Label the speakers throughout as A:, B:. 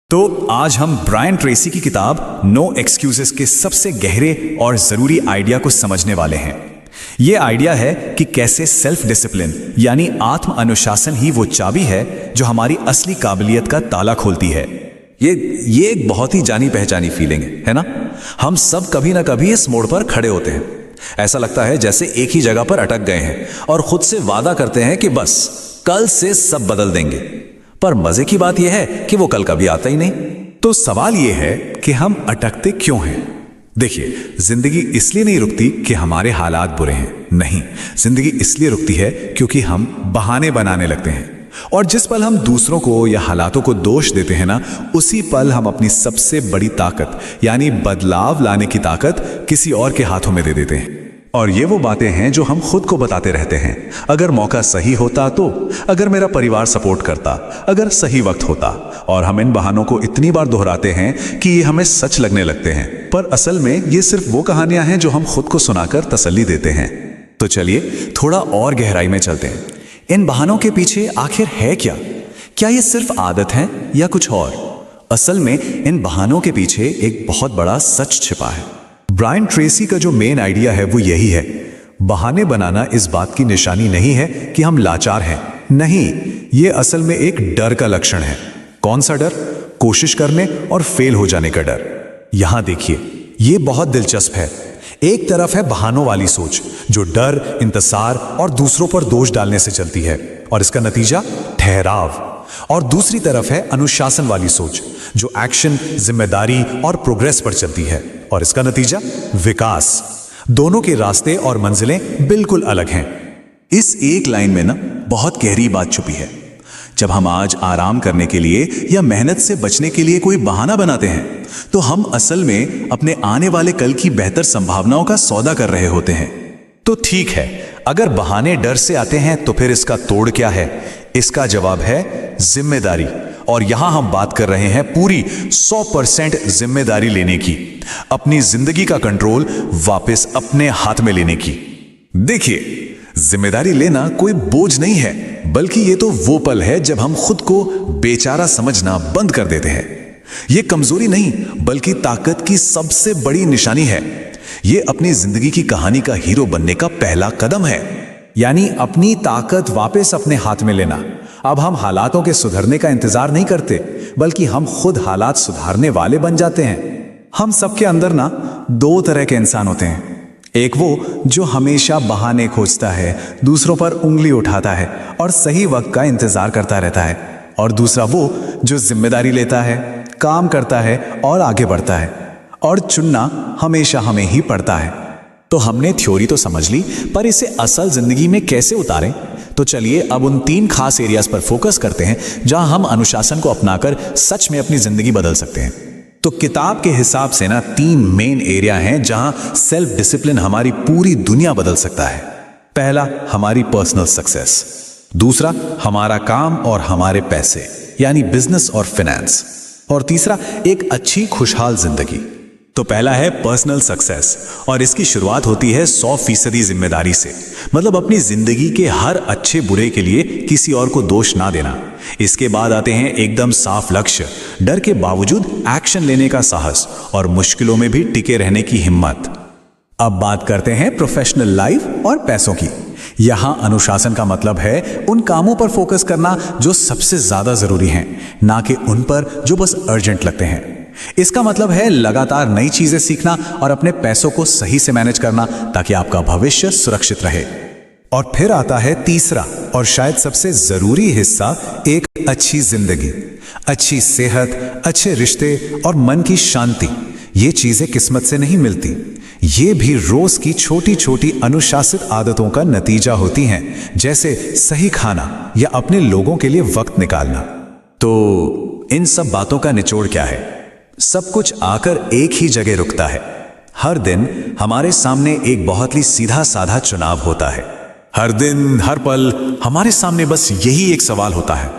A: तो आज हम ब्रायन ट्रेसी की किताब नो एक्सक्यूजेस के सबसे गहरे और जरूरी आइडिया को समझने वाले हैं। यह आइडिया है कि कैसे सेल्फ डिसिप्लिन यानी आत्म अनुशासन ही वो चाबी है जो हमारी असली काबिलियत का ताला खोलती है। ये एक बहुत ही जानी पहचानी फीलिंग है ना। हम सब कभी ना कभी इस मोड़ पर खड़े होते हैं। ऐसा लगता है जैसे एक ही जगह पर अटक गए हैं और खुद से वादा करते हैं कि बस कल से सब बदल देंगे। पर मजे की बात यह है कि वो कल कभी आता ही नहीं। तो सवाल यह है कि हम अटकते क्यों हैं। देखिए, जिंदगी इसलिए नहीं रुकती कि हमारे हालात बुरे हैं, नहीं, जिंदगी इसलिए रुकती है क्योंकि हम बहाने बनाने लगते हैं। और जिस पल हम दूसरों को या हालातों को दोष देते हैं ना, उसी पल हम अपनी सबसे बड़ी ताकत यानी बदलाव लाने की ताकत किसी और के हाथों में दे देते हैं। और ये वो बातें हैं जो हम खुद को बताते रहते हैं। अगर मौका सही होता तो, अगर मेरा परिवार सपोर्ट करता, अगर सही वक्त होता। और हम इन बहानों को इतनी बार दोहराते हैं कि ये हमें सच लगने लगते हैं। पर असल में ये सिर्फ वो कहानियां हैं जो हम खुद को सुनाकर तसल्ली देते हैं। तो चलिए थोड़ा और गहराई में चलते हैं। इन बहानों के पीछे आखिर है क्या? क्या ये सिर्फ आदत है या कुछ और? असल में इन बहानों के पीछे एक बहुत बड़ा सच छिपा है। ब्रायन ट्रेसी का जो मेन आइडिया है वो यही है, बहाने बनाना इस बात की निशानी नहीं है कि हम लाचार हैं। नहीं, ये असल में एक डर का लक्षण है। कौन सा डर? कोशिश करने और फेल हो जाने का डर। यहां देखिए, ये बहुत दिलचस्प है। एक तरफ है बहानों वाली सोच जो डर, इंतजार और दूसरों पर दोष डालने से चलती है और इसका नतीजा ठहराव। और दूसरी तरफ है अनुशासन वाली सोच जो एक्शन, जिम्मेदारी और प्रोग्रेस पर चलती है और इसका नतीजा विकास। दोनों के रास्ते और मंजिलें बिल्कुल अलग हैं। इस एक लाइन में ना बहुत गहरी बात छुपी है। जब हम आज आराम करने के लिए या मेहनत से बचने के लिए कोई बहाना बनाते हैं तो हम असल में अपने आने वाले कल की बेहतर संभावनाओं का सौदा कर रहे होते हैं। तो ठीक है, अगर बहाने डर से आते हैं तो फिर इसका तोड़ क्या है? इसका जवाब है जिम्मेदारी। और यहां हम बात कर रहे हैं पूरी 100% जिम्मेदारी लेने की, अपनी जिंदगी का कंट्रोल वापस अपने हाथ में लेने की। देखिए, जिम्मेदारी लेना कोई बोझ नहीं है, बल्कि ये तो वो पल है जब हम खुद को बेचारा समझना बंद कर देते हैं। ये कमजोरी नहीं, बल्कि ताकत की सबसे बड़ी निशानी है। ये अपनी जिंदगी की कहानी का हीरो बनने का पहला कदम है, यानी अपनी ताकत वापस अपने हाथ में लेना। अब हम हालातों के सुधरने का इंतजार नहीं करते, बल्कि हम खुद हालात सुधारने वाले बन जाते हैं। हम सबके अंदर ना दो तरह के इंसान होते हैं। एक वो जो हमेशा बहाने खोजता है, दूसरों पर उंगली उठाता है और सही वक्त का इंतजार करता रहता है। और दूसरा वो जो जिम्मेदारी लेता है, काम करता है और आगे बढ़ता है। और चुनना हमेशा हमें ही पड़ता है। तो हमने थ्योरी तो समझ ली, पर इसे असल जिंदगी में कैसे उतारें? तो चलिए अब उन 3 खास एरियाज पर फोकस करते हैं जहां हम अनुशासन को अपनाकर सच में अपनी जिंदगी बदल सकते हैं। तो किताब के हिसाब से ना 3 मेन एरिया हैं जहां सेल्फ डिसिप्लिन हमारी पूरी दुनिया बदल सकता है। पहला, हमारी पर्सनल सक्सेस। दूसरा, हमारा काम और हमारे पैसे यानी बिजनेस और फाइनेंस। और तीसरा, एक अच्छी खुशहाल जिंदगी। तो पहला है पर्सनल सक्सेस, और इसकी शुरुआत होती है 100% जिम्मेदारी से। मतलब अपनी जिंदगी के हर अच्छे बुरे के लिए किसी और को दोष ना देना। इसके बाद आते हैं एकदम साफ लक्ष्य, डर के बावजूद एक्शन लेने का साहस और मुश्किलों में भी टिके रहने की हिम्मत। अब बात करते हैं प्रोफेशनल लाइफ और पैसों की। यहां अनुशासन का मतलब है उन कामों पर फोकस करना जो सबसे ज्यादा जरूरी हैं, ना कि उन पर जो बस अर्जेंट लगते हैं। इसका मतलब है लगातार नई चीजें सीखना और अपने पैसों को सही से मैनेज करना ताकि आपका भविष्य सुरक्षित रहे। और फिर आता है तीसरा और शायद सबसे जरूरी हिस्सा, एक अच्छी जिंदगी, अच्छी सेहत, अच्छे रिश्ते और मन की शांति। ये चीजें किस्मत से नहीं मिलती, ये भी रोज की छोटी छोटी अनुशासित आदतों का नतीजा होती हैं, जैसे सही खाना या अपने लोगों के लिए वक्त निकालना। तो इन सब बातों का निचोड़ क्या है? सब कुछ आकर एक ही जगह रुकता है। हर दिन हमारे सामने एक बहुत ही सीधा साधा चुनाव होता है। हर दिन, हर पल हमारे सामने बस यही एक सवाल होता है,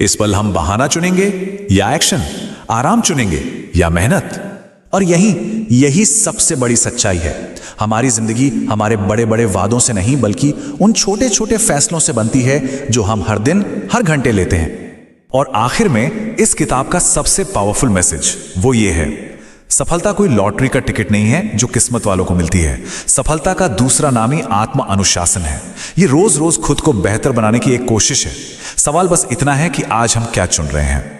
A: इस पल हम बहाना चुनेंगे या एक्शन, आराम चुनेंगे या मेहनत। और यही सबसे बड़ी सच्चाई है। हमारी जिंदगी हमारे बड़े बड़े वादों से नहीं, बल्कि उन छोटे छोटे फैसलों से बनती है जो हम हर दिन, हर घंटे लेते हैं। और आखिर में इस किताब का सबसे पावरफुल मैसेज वो ये है, सफलता कोई लॉटरी का टिकट नहीं है जो किस्मत वालों को मिलती है। सफलता का दूसरा नाम ही आत्म अनुशासन है। ये रोज रोज खुद को बेहतर बनाने की एक कोशिश है। सवाल बस इतना है कि आज हम क्या चुन रहे हैं।